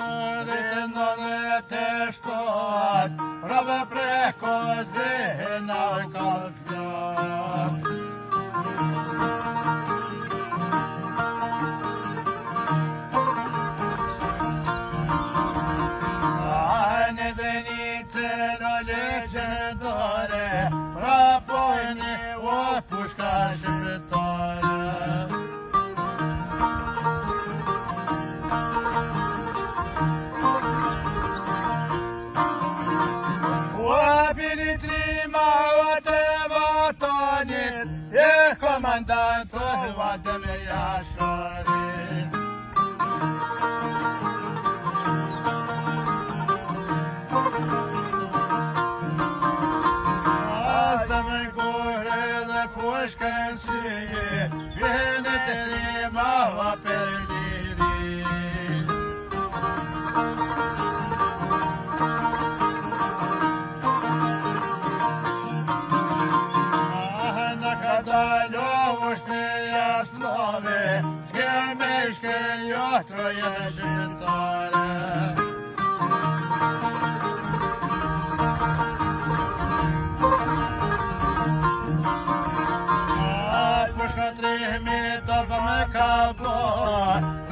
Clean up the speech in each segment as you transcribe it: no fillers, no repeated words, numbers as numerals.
Maturit në të shtot, prave preko zina ka fjot. Ajne drenice në leqen dore, prapojni o pushka shqiptare. Bini trima vate vatanit, e komandantë vate me jasharit. Asa me kore dhe pushka në syje, vjene të rima va për liri. Daljovosh në jasnove, s'keme shkërjot roje shqiptare. Pushka 3.000 të për me ka bo,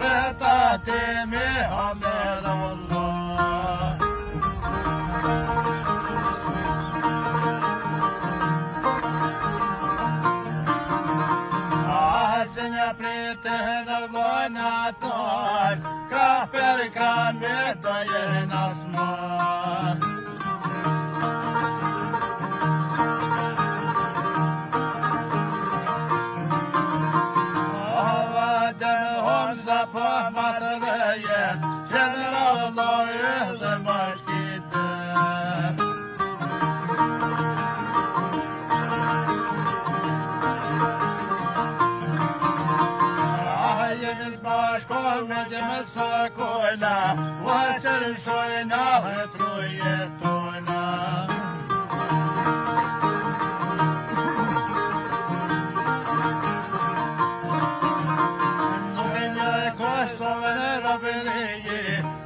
reta ti me hamera vëllah. Një pritë në vlonator, ka për me doje në smar. Vade me homza po matë reje, generalloje dhe mashkite. Bashko me dhe me sakola, vasër shojna hëtruje tona. Nuk e një Kosovë në robërije,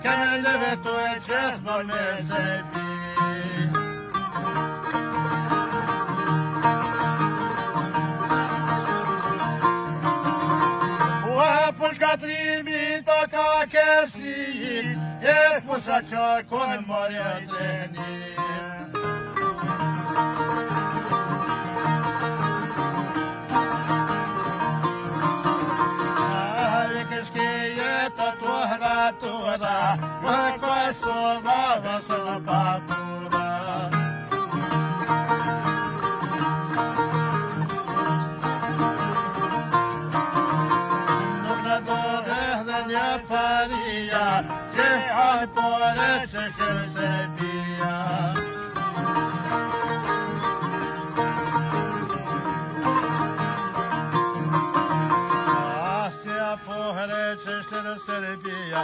keme levetu e qëtë më me sebi. Pushka 3.000 të ka kërësit, e pusha qarë konë mërë drenit. Vikëshke jetë të hratura, më Kosova vësë në papura. Faria, se ai pore se Serbia. Asja pore se Serbia.